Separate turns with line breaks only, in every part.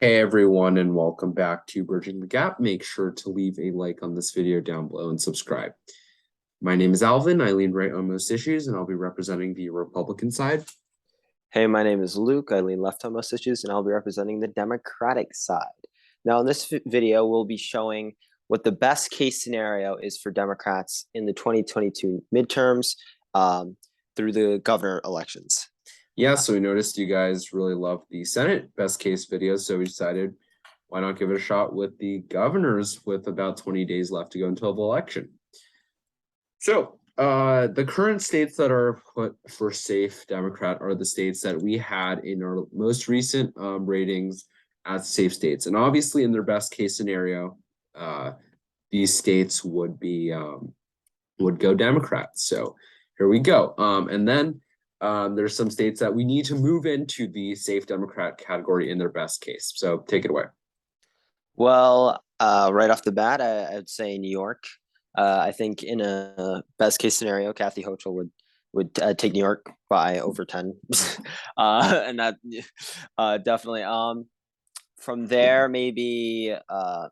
Hey everyone, and welcome back to Bridging the Gap. Make sure to leave a like on this video down below and subscribe. My name is Alvin. I lean right on most issues, and I'll be representing the Republican side.
Hey, my name is Luke. I lean left on most issues, and I'll be representing the Democratic side. Now, in this video, we'll be showing what the best case scenario is for Democrats in the 2022 midterms through the governor elections.
Yeah, so we noticed you guys really love the Senate best case videos, so we decided why not give it a shot with the governors with about 20 days left to go until the election. So, the current states that are put for safe Democrat are the states that we had in our most recent ratings as safe states. And obviously, in their best case scenario, these states would go Democrat. So here we go. And then there's some states that we need to move into the safe Democrat category in their best case. So take it away.
Well, right off the bat, I'd say New York. I think in a best case scenario, Kathy Hochul would take New York by over 10. And that definitely. From there, maybe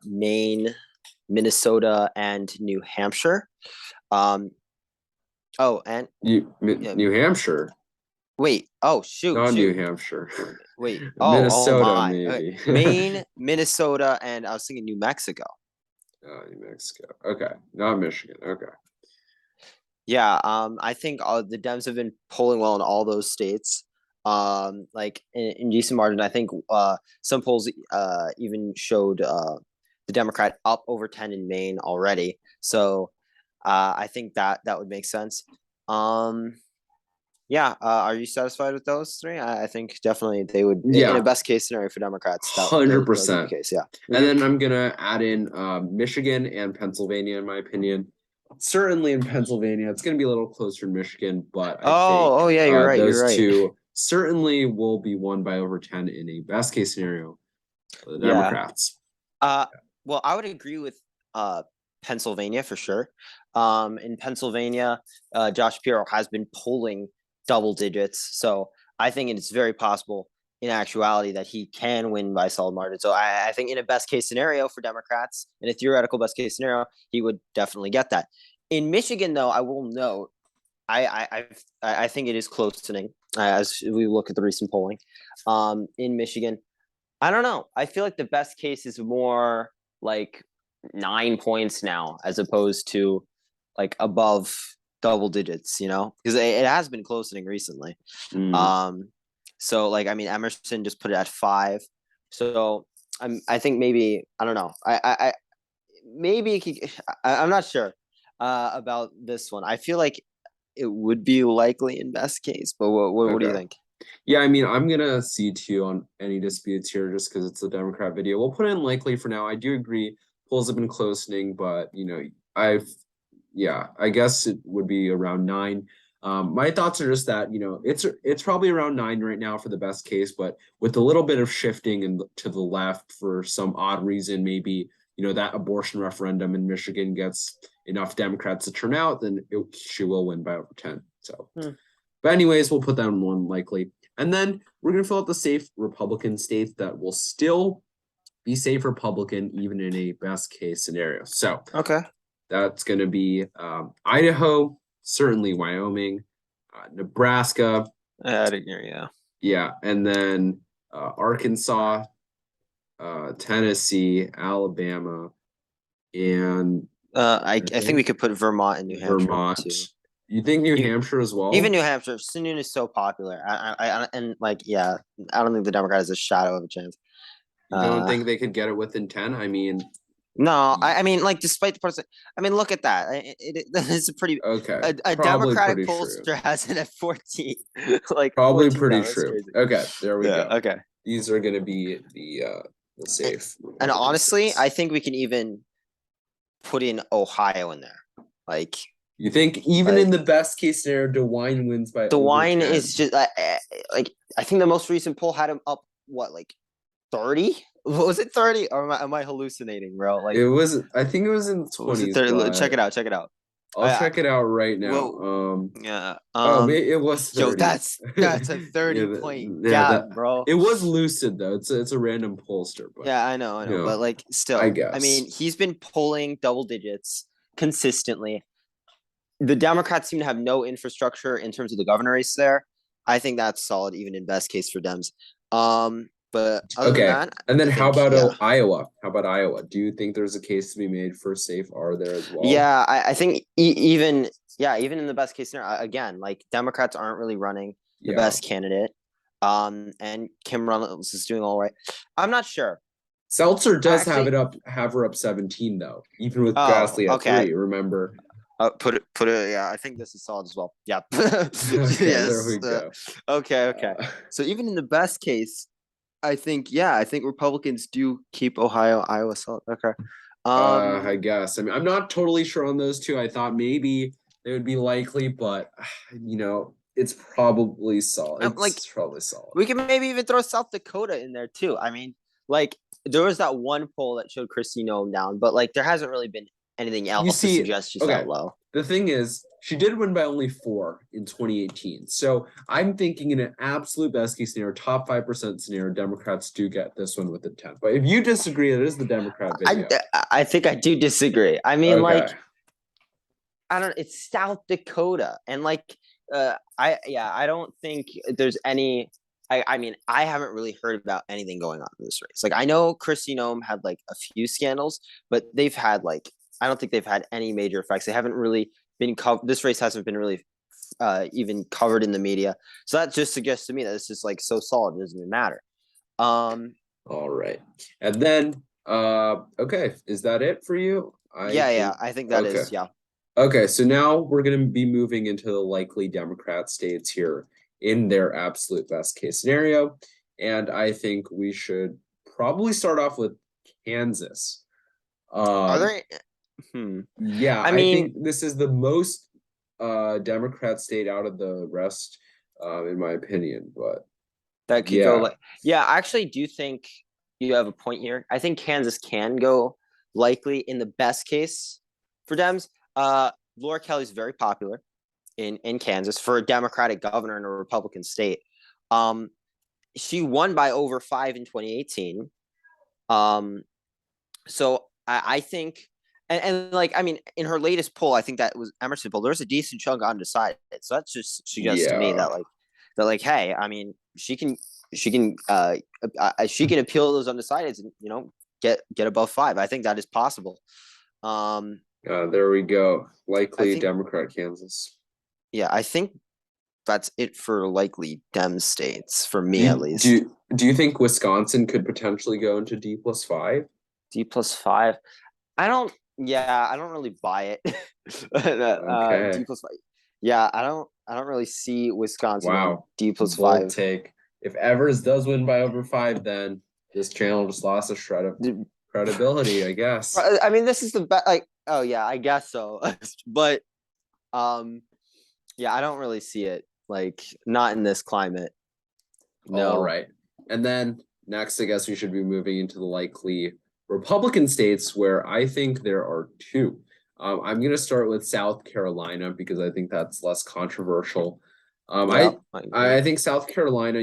Maine, Minnesota, and New Hampshire. Oh, and
New Hampshire.
wait. Oh, shoot,
Not New
shoot.
Hampshire.
Wait. Oh
Minnesota,
my. Okay.
maybe.
Maine, Minnesota, and I was thinking New Mexico.
New Mexico. Okay. Not Michigan. Okay.
Yeah, I think the Dems have been polling well in all those states. Like in decent margin. I think some polls even showed the Democrat up over 10 in Maine already. So I think that would make sense. Yeah, are you satisfied with those three? I think definitely they would in a best case scenario for Democrats. That would be the
100%.
case. Yeah.
And then I'm gonna add in Michigan and Pennsylvania, in my opinion. Certainly in Pennsylvania, it's gonna be a little closer in Michigan, but I think
Oh yeah, you're right. You're
those
right.
two certainly will be won by over 10 in a best case scenario for the
Yeah.
Democrats.
Well, I would agree with Pennsylvania for sure. In Pennsylvania, Josh Pirro has been polling double digits, so I think it's very possible in actuality that he can win by solid margin. So I think in a best case scenario for Democrats, in a theoretical best case scenario, he would definitely get that. In Michigan, though, I will note, I think it is closening as we look at the recent polling. In Michigan, I don't know. I feel like the best case is more like 9 points now, as opposed to like above double digits, because it has been closening recently. So like, I mean, Emerson just put it at 5. So I think maybe, I don't know. I'm not sure about this one. I feel like it would be likely in best case, but what do you think?
Yeah, I mean, I'm gonna C2 on any disputes here just because it's a Democrat video. We'll put in likely for now. I do agree polls have been closening, but I guess it would be around 9. My thoughts are just that, it's probably around 9 right now for the best case, but with a little bit of shifting and to the left for some odd reason, maybe, that abortion referendum in Michigan gets enough Democrats to turn out, then she will win by over 10. So, but anyways, we'll put that in one likely. And then we're going to fill out the safe Republican states that will still be safe Republican, even in a best case scenario. So,
okay.
That's going to be Idaho, certainly Wyoming, Nebraska.
Yeah.
Yeah, and then Arkansas, Tennessee, Alabama, and
I think we could put Vermont and New Hampshire
Vermont.
too.
You think New Hampshire as well?
Even New Hampshire, Sununu is so popular. And like, yeah, I don't think the Democrat has a shadow of a chance.
You don't think they could get it within 10? I mean,
no, I mean, like, despite the person, I mean, look at that. It's a pretty
okay.
A Democratic pollster has it at 14. Like
probably
14,
pretty
that's
true.
crazy.
Okay, there we go.
Okay.
These are gonna be the safe.
And honestly, I think we can even put in Ohio in there. Like,
you think even in the best case scenario, DeWine wins by
DeWine
10?
is just like I think the most recent poll had him up like 30? Was it 30? Or am I hallucinating, bro? Like
it was, I think it was in the 20s.
Check it out.
I'll check it out right now.
Whoa. Yeah.
Oh, it was
Yo,
30.
that's a 30
Yeah,
point
yeah,
gap, bro.
it was lucid though. It's a random pollster, but
Yeah, I
you
know, but
know,
like
I
still, I mean,
guess.
he's been polling double digits consistently. The Democrats seem to have no infrastructure in terms of the governor race there. I think that's solid, even in best case for Dems. But other than
Okay.
that,
And then
I
how
think
about
yeah,
Iowa? How about Iowa? Do you think there's a case to be made for safe R there as well?
yeah, I think even even in the best case scenario, again, like Democrats aren't really running the
Yeah.
best candidate. And Kim Reynolds is doing all right. I'm not sure.
Seltzer does
Actually,
have her up 17 though, even with
oh,
Grassley at
okay.
3. Remember?
Put it. Yeah, I think this is solid as well. Yeah.
Okay, there
Yes.
we go.
Okay. So even in the best case, I think Republicans do keep Ohio, Iowa solid. Okay.
I guess. I mean, I'm not totally sure on those two. I thought maybe they would be likely, but it's probably solid.
Like
It's probably solid.
we can maybe even throw South Dakota in there too. I mean, like there was that one poll that showed Christy Nome down, but like there hasn't really been anything
You
else to
see,
suggest she's
okay.
that low.
The thing is, she did win by only 4 in 2018. So I'm thinking in an absolute best case scenario, top 5% scenario, Democrats do get this one with a 10. But if you disagree, it is the Democrat video.
I think I do disagree. I mean,
Okay.
like I don't. It's South Dakota, and like I don't think there's any. I mean, I haven't really heard about anything going on in this race. Like I know Christy Nome had like a few scandals, but they've had like I don't think they've had any major effects. They haven't really been covered. This race hasn't been really even covered in the media. So that just suggests to me that this is like so solid, it doesn't even matter.
All right. And then okay, is that it for you? I
Yeah,
think
I think that
okay.
is yeah.
Okay, so now we're going to be moving into the likely Democrat states here in their absolute best case scenario. And I think we should probably start off with Kansas.
Are
Um,
there? Hmm.
yeah,
I
I
mean,
think this is the most Democrat state out of the rest, in my opinion. But
that could go
yeah,
like yeah, I actually do think you have a point here. I think Kansas can go likely in the best case for Dems. Laura Kelly's very popular in Kansas for a Democratic governor in a Republican state. Um, she won by over 5 in 2018. Um, so I think and like I mean in her latest poll, I think that was Emersonville. There's a decent chunk undecided. So that just suggests to me
yeah.
that like hey, I mean she can she can appeal those undecideds and get above 5. I think that is possible. Um,
There we go.
I
Likely
think
Democrat Kansas.
yeah, I think that's it for likely Dem states for me at
Do
least.
do you think Wisconsin could potentially go into D+5?
D+5. I don't. Yeah, I don't really buy it.
Okay.
D+5. Yeah, I don't really see Wisconsin going
Wow.
D plus
Bold
five.
take. If Evers does win by over 5, then this channel just lost a shred of credibility, I guess.
I mean, this is the best. Like, oh yeah, I guess so. But um, yeah, I don't really see it. Like, not in this climate.
All
No.
right. And then next, I guess we should be moving into the likely Republican states where I think there are 2. I'm going to start with South Carolina because I think that's less controversial.
Yeah,
I think South Carolina,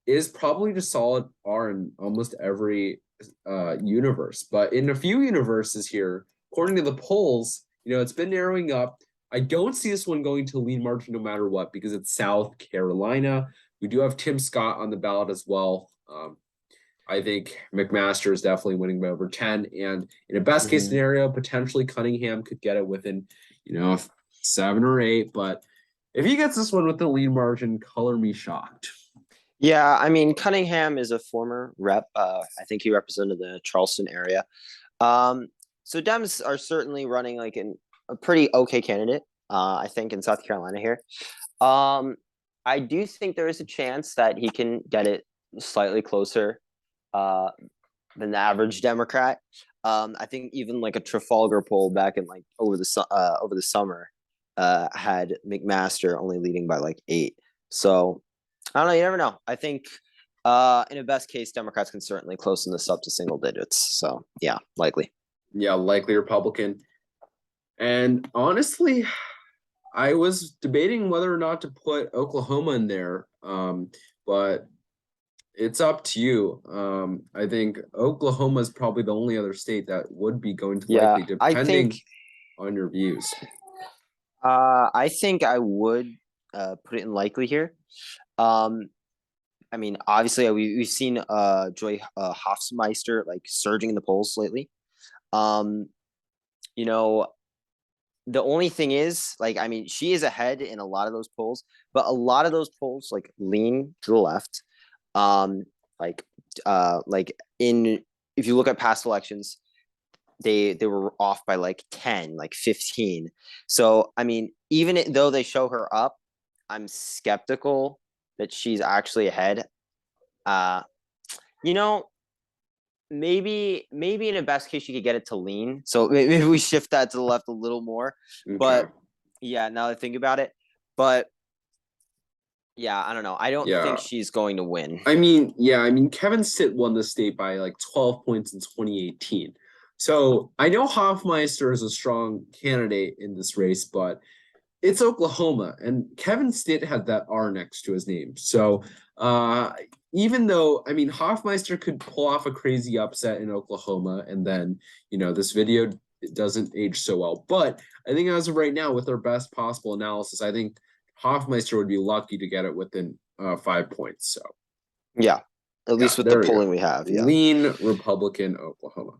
is probably just solid R in almost every universe, but in a few universes here, according to the polls, it's been narrowing up. I don't see this one going to lead margin no matter what because it's South Carolina. We do have Tim Scott on the ballot as well. I think McMaster is definitely winning by over 10. And in a best case
Mhm.
scenario, potentially Cunningham could get it within, 7 or 8. But if he gets this one with the lead margin, color me shocked.
Yeah, I mean, Cunningham is a former rep. I think he represented the Charleston area. Um, so Dems are certainly running like a pretty okay candidate. I think in South Carolina here. Um, I do think there is a chance that he can get it slightly closer uh, than the average Democrat. I think even like a Trafalgar poll back in like over the summer had McMaster only leading by like 8. So I don't know. You never know. I think in a best case, Democrats can certainly close in this up to single digits. So yeah, likely.
Yeah, likely Republican. And honestly, I was debating whether or not to put Oklahoma in there, but it's up to you. I think Oklahoma is probably the only other state that would be going to
Yeah,
likely,
I think
depending on your views.
I think I would put it in likely here. Um, I mean, obviously we've seen Joy Hofmeister like surging in the polls lately. Um, you know, the only thing is, like, I mean, she is ahead in a lot of those polls, but a lot of those polls like lean to the left. Um, like like in if you look at past elections, they were off by like 10, like 15. So I mean, even though they show her up, I'm skeptical that she's actually ahead. Uh, you know, maybe in a best case you could get it to lean. So maybe we shift that to the left a little more.
Okay.
But yeah, now that I think about it. But yeah, I don't know. I don't think
Yeah.
she's going to win.
I mean, Kevin Stitt won the state by like 12 points in 2018. So I know Hoffmeister is a strong candidate in this race, but it's Oklahoma, and Kevin Stitt had that R next to his name. So uh, even though, I mean, Hoffmeister could pull off a crazy upset in Oklahoma, and then, this video doesn't age so well. But I think as of right now, with our best possible analysis, I think Hoffmeister would be lucky to get it within 5 points. So
Yeah, at
yeah,
least with the
there we go.
polling we have. Yeah.
Lean Republican Oklahoma.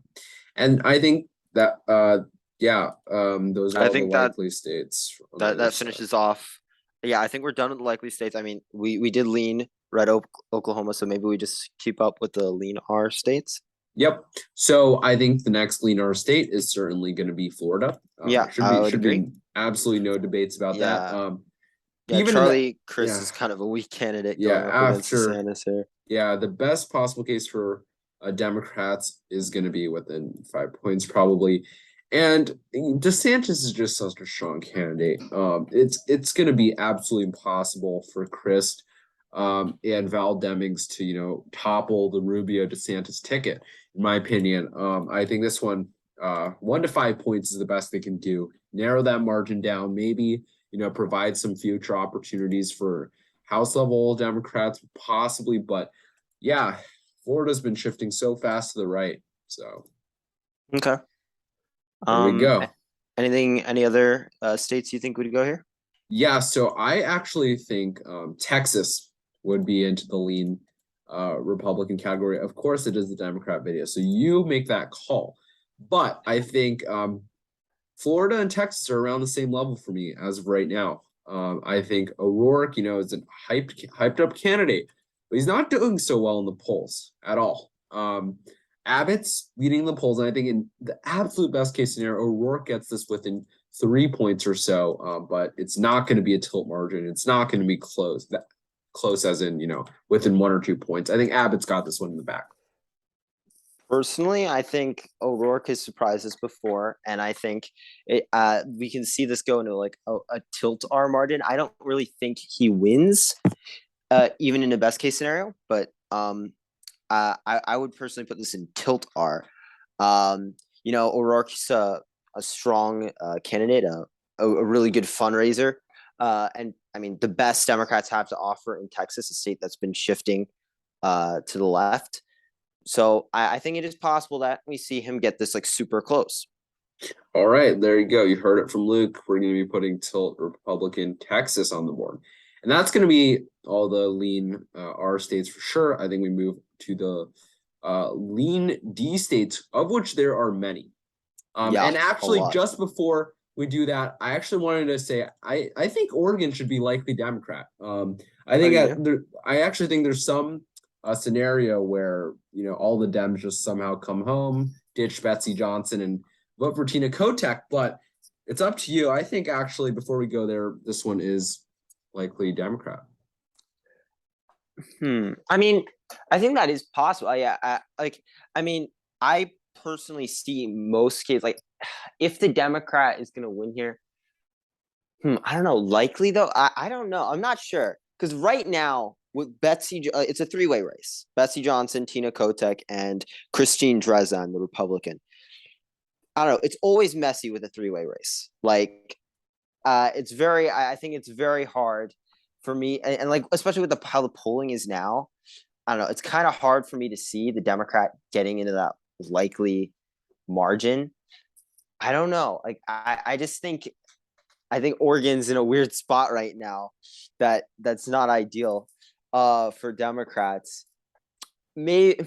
And I think that those are
I
all the
think that
likely states on the
that
other
that
side.
finishes off. Yeah, I think we're done with the likely states. I mean, we did lean red Oklahoma, so maybe we just keep up with the lean R states.
Yep. So I think the next lean R state is certainly going to be Florida.
Yeah,
Should
I
be
would
should
agree.
be absolutely no debates about that.
Yeah, yeah.
Even in the
Charlie Chris
yeah
is kind of a weak candidate
yeah
going up against
after
DeSantis here.
the best possible case for Democrats is going to be within 5 points probably. And DeSantis is just such a strong candidate. It's going to be absolutely impossible for Chris and Val Demings to topple the Rubio DeSantis ticket. In my opinion, I think this one 1 to 5 points is the best they can do. Narrow that margin down, maybe provide some future opportunities for House level Democrats, possibly, but yeah, Florida's been shifting so fast to the right. So
Okay.
there we go.
Any other states you think would go here?
Yeah, so I actually think Texas would be into the lean Republican category. Of course, it is the Democrat video, so you make that call. But I think Florida and Texas are around the same level for me as of right now. I think O'Rourke, is a hyped up candidate, but he's not doing so well in the polls at all. Abbott's leading the polls, and I think in the absolute best case scenario, O'Rourke gets this within 3 points or so. But it's not going to be a tilt margin. It's not going to be close. That close as in within 1 or 2 points. I think Abbott's got this one in the back.
Personally, I think O'Rourke has surprised us before, and I think we can see this go into like a tilt R margin. I don't really think he wins, even in the best case scenario, but I would personally put this in tilt R. O'Rourke's a strong candidate, a really good fundraiser, and I mean the best Democrats have to offer in Texas, a state that's been shifting to the left. So I think it is possible that we see him get this like super close.
All right, there you go. You heard it from Luke. We're going to be putting tilt Republican Texas on the board. And that's going to be all the lean R states for sure. I think we move to the lean D states, of which there are many. And actually, just before we do that, I actually wanted to say I think Oregon should be likely Democrat. I actually think there's some scenario where all the Dems just somehow come home, ditch Betsy Johnson, and vote for Tina Kotek. But it's up to you. I think actually before we go there, this one is likely Democrat.
I mean, I think that is possible. I personally see most cases like if the Democrat is going to win here. I don't know. Likely though, I don't know. I'm not sure because right now with Betsy, it's a three-way race: Betsy Johnson, Tina Kotek, and Christine Dresden, the Republican. I don't know. It's always messy with a three-way race. Like, it's very. I think it's very hard for me, and like especially with how the polling is now. I don't know. It's kind of hard for me to see the Democrat getting into that likely margin. I don't know. Like, I just think I think Oregon's in a weird spot right now that's not ideal for Democrats. May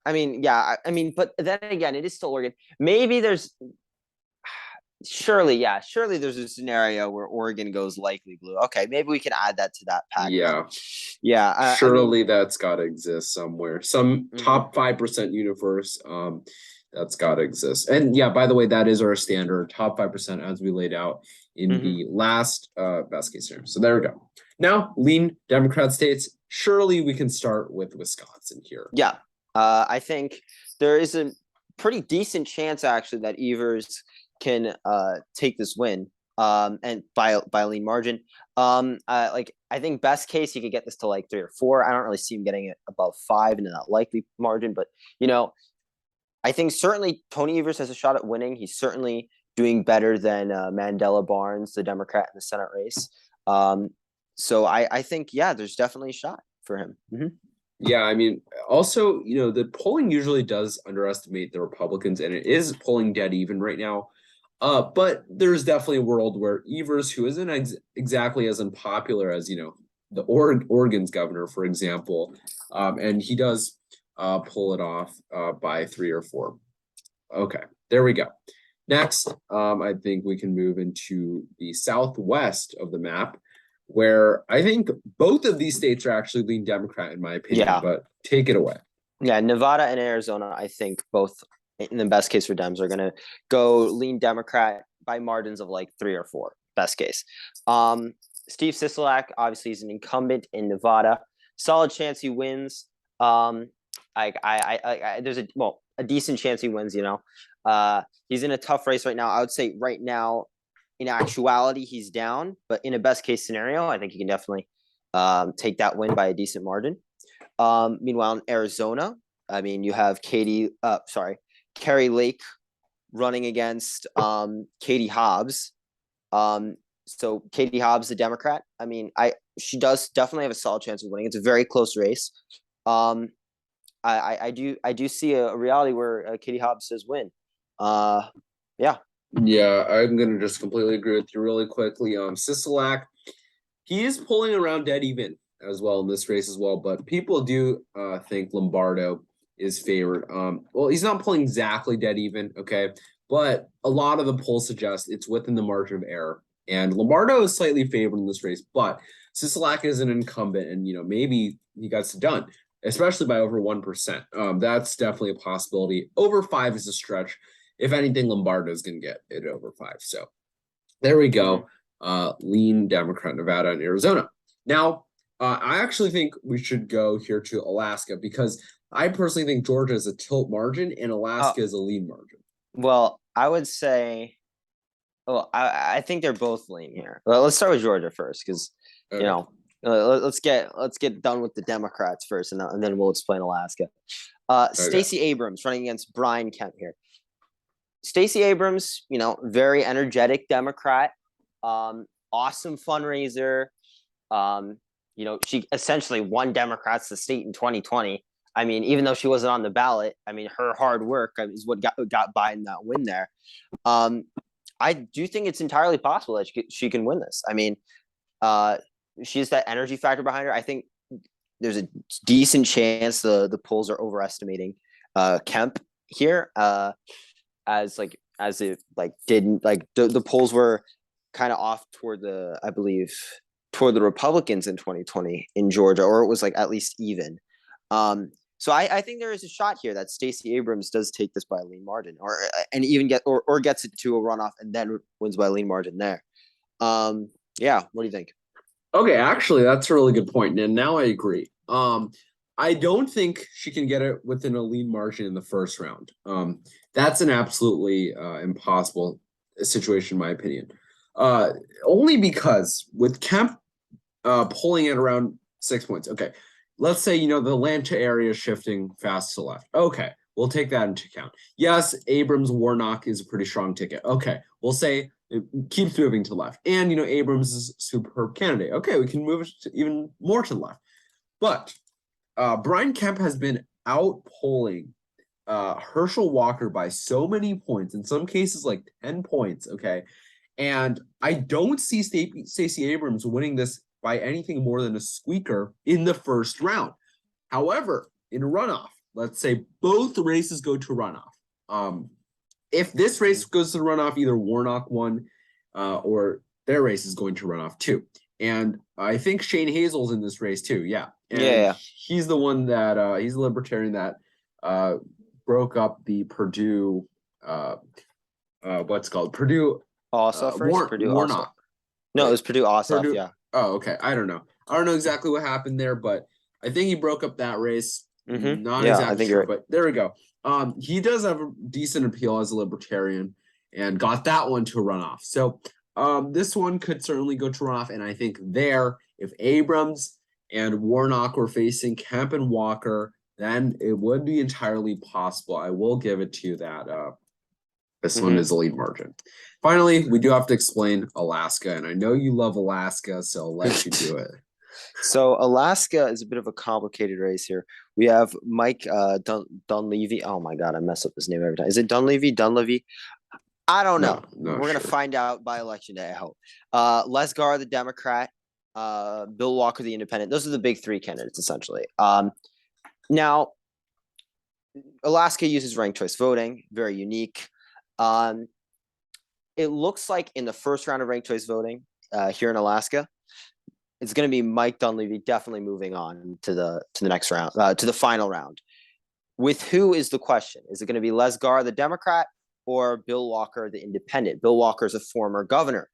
I mean, yeah, I mean, but then again, it is still Oregon. Maybe there's surely there's a scenario where Oregon goes likely blue. Okay, maybe we can add that to that pack.
Yeah.
Yeah,
Surely that's got to exist somewhere. Some
mhm.
top 5% universe, that's got to exist. And yeah, by the way, that is our standard top 5% as we laid out in
Mhm.
the last best case scenario. So there we go. Now, lean Democrat states. Surely we can start with Wisconsin here.
Yeah, I think there is a pretty decent chance actually that Evers can take this win and by a lean margin. Like I think best case he could get this to like 3 or 4. I don't really see him getting it above 5 in that likely margin, but you know, I think certainly Tony Evers has a shot at winning. He's certainly doing better than Mandela Barnes, the Democrat in the Senate race. So I think yeah, there's definitely a shot for him. Mm-hmm.
Yeah, I mean, also, the polling usually does underestimate the Republicans, and it is polling dead even right now. But there's definitely a world where Evers, who isn't exactly as unpopular as, the Oregon's governor, for example, and he does pull it off by 3 or 4. Okay, there we go. Next, I think we can move into the southwest of the map, where I think both of these states are actually lean Democrat, in my opinion,
Yeah.
but take it away.
Yeah, Nevada and Arizona, I think both in the best case for Dems are going to go lean Democrat by margins of like 3 or 4, best case. Steve Sisolak, obviously, is an incumbent in Nevada. Solid chance he wins. There's a decent chance he wins. He's in a tough race right now. I would say right now, in actuality, he's down, but in a best case scenario, I think he can definitely take that win by a decent margin. Meanwhile, in Arizona, I mean, you have Carrie Lake running against Katie Hobbs. So Katie Hobbs, the Democrat. I mean, she does definitely have a solid chance of winning. It's a very close race. I do see a reality where Katie Hobbs says win. Yeah.
Yeah, I'm gonna just completely agree with you really quickly. Sisolak, he is pulling around dead even as well in this race as well, but people do think Lombardo is favored. Well, he's not pulling exactly dead even, okay, but a lot of the polls suggest it's within the margin of error. And Lombardo is slightly favored in this race, but Sisolak is an incumbent, and maybe he gets it done, especially by over 1%. That's definitely a possibility. Over 5 is a stretch. If anything, Lombardo is going to get it over 5. So there we go. Lean Democrat, Nevada, and Arizona. Now, I actually think we should go here to Alaska, because I personally think Georgia is a tilt margin and Alaska is a lean margin.
Well, I would say, I think they're both lean here. Well, let's start with Georgia first, because let's get done with the Democrats first, and then we'll explain Alaska. Stacey Abrams running against Brian Kemp here. Stacey Abrams, very energetic Democrat, awesome fundraiser. She essentially won Democrats the state in 2020. I mean, even though she wasn't on the ballot, I mean, her hard work is what got Biden that win there. I do think it's entirely possible that she can win this. I mean, she has that energy factor behind her. I think there's a decent chance the polls are overestimating Kemp here. The polls were kind of off toward the Republicans in 2020 in Georgia, or it was like at least even. So I think there is a shot here that Stacey Abrams does take this by a lean margin, and even gets it to a runoff and then wins by a lean margin there. Yeah, what do you think?
Okay, actually, that's a really good point, and now I agree. I don't think she can get it within a lean margin in the first round. That's an absolutely impossible situation, in my opinion. Only because with Kemp pulling at around 6 points. Okay, let's say the Atlanta area is shifting fast to left. Okay, we'll take that into account. Yes, Abrams Warnock is a pretty strong ticket. Okay, we'll say it keeps moving to the left. And, you know, Abrams is a superb candidate. Okay, we can move it even more to the left. But Brian Kemp has been outpolling Herschel Walker by so many points, in some cases like 10 points, okay? And I don't see Stacey Abrams winning this by anything more than a squeaker in the first round. However, in a runoff, let's say both races go to runoff. If this race goes to the runoff, either Warnock won or their race is going to runoff too. And I think Shane Hazel's in this race too. Yeah. And he's the one that he's a libertarian that broke up the Purdue what's called Purdue
Purdue
Warnock.
No, it was Purdue Ossoff, yeah.
Oh, okay. I don't know exactly what happened there, but I think he broke up that race. Not exactly sure, but there we go. He does have a decent appeal as a libertarian and got that one to run off. So this one could certainly go to runoff, and I think there, if Abrams and Warnock were facing Kemp and Walker, then it would be entirely possible. I will give it to you that this one is a lead margin. Finally, we do have to explain Alaska, and I know you love Alaska, so I'll let you do it.
So Alaska is a bit of a complicated race here. We have Mike Dunleavy. Oh my God, I mess up his name every time. Is it Dunleavy? I don't know. We're going to find out by election day, I hope. Les Gar, the Democrat, Bill Walker, the Independent. Those are the big three candidates, essentially. Now, Alaska uses ranked choice voting, very unique. It looks like in the first round of ranked choice voting here in Alaska, it's going to be Mike Dunleavy definitely moving on to the next round, to the final round. With who is the question? Is it going to be Les Gar, the Democrat, or Bill Walker, the Independent? Bill Walker is a former governor.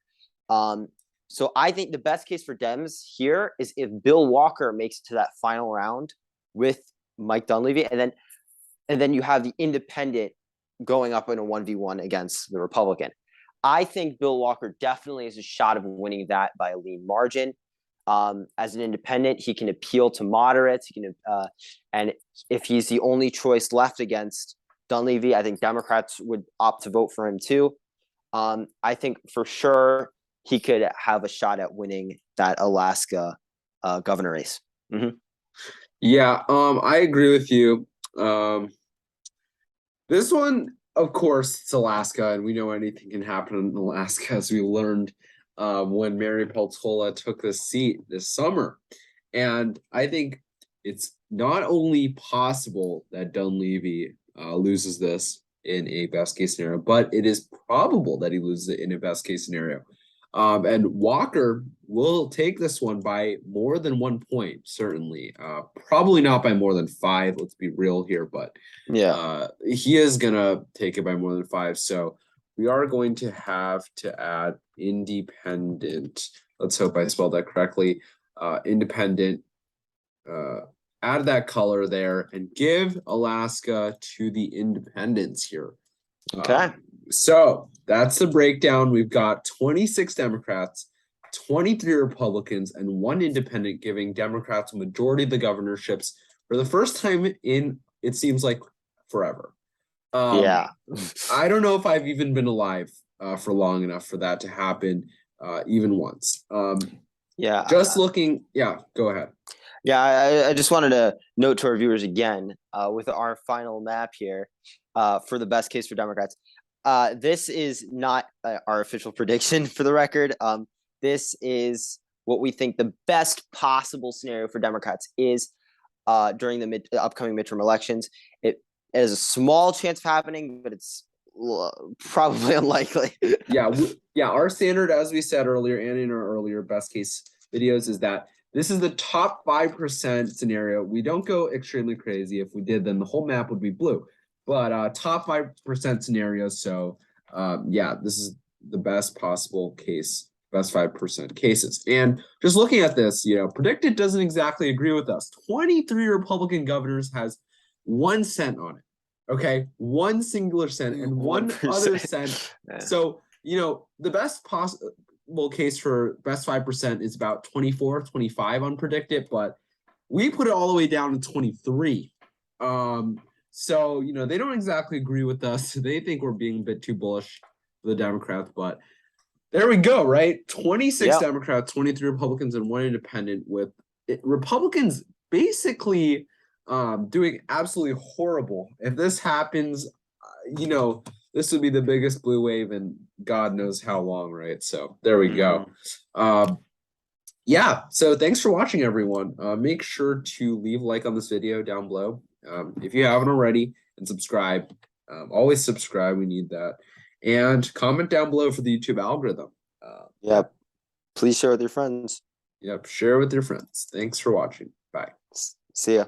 So I think the best case for Dems here is if Bill Walker makes it to that final round with Mike Dunleavy, and then you have the Independent going up in a 1v1 against the Republican. I think Bill Walker definitely has a shot of winning that by a lean margin. As an independent, he can appeal to moderates. He can, and if he's the only choice left against Dunleavy, I think Democrats would opt to vote for him too. I think for sure he could have a shot at winning that Alaska governor race.
Yeah, I agree with you. This one, of course, it's Alaska, and we know anything can happen in Alaska, as we learned when Mary Peltola took the seat this summer. And I think it's not only possible that Dunleavy loses this in a best case scenario, but it is probable that he loses it in a best case scenario. And Walker will take this one by more than 1 point, certainly. Probably not by more than 5. Let's be real here, but he is gonna take it by more than 5. So we are going to have to add independent. Let's hope I spelled that correctly. Independent. Add that color there and give Alaska to the independents here.
Okay.
So that's the breakdown. We've got 26 Democrats, 23 Republicans, and 1 independent, giving Democrats a majority of the governorships for the first time in, it seems like, forever. I don't know if I've even been alive for long enough for that to happen even once. Just looking. Yeah, go ahead.
Yeah, I just wanted to note to our viewers again with our final map here for the best case for Democrats. This is not our official prediction for the record. This is what we think the best possible scenario for Democrats is during the upcoming midterm elections. It has a small chance of happening, but it's probably unlikely. Our standard, as we said earlier and in our earlier best case videos, is that this is the top 5% scenario. We don't go extremely crazy. If we did, then the whole map would be blue. But top 5% scenario. So this is the best possible case, best 5% cases. And just looking at this, Predicted doesn't exactly agree with us. 23 Republican governors has 1 cent on it. Okay, 1 singular cent and 1 other cent. So, the best possible case for best 5% is about 24, 25 on Predicted, but we put it all the way down to 23.
So, they don't exactly agree with us. They think we're being a bit too bullish for the Democrats, but there we go, right? 26
Yeah.
Democrats, 23 Republicans, and 1 independent, with Republicans basically doing absolutely horrible. If this happens, this would be the biggest blue wave in God knows how long, right? So there we go. Yeah, so thanks for watching, everyone. Make sure to leave a like on this video down below if you haven't already, and subscribe. Always subscribe, we need that. And comment down below for the YouTube algorithm.
Yep. Please share with your friends.
Yep, share with your friends. Thanks for watching. Bye.
See ya.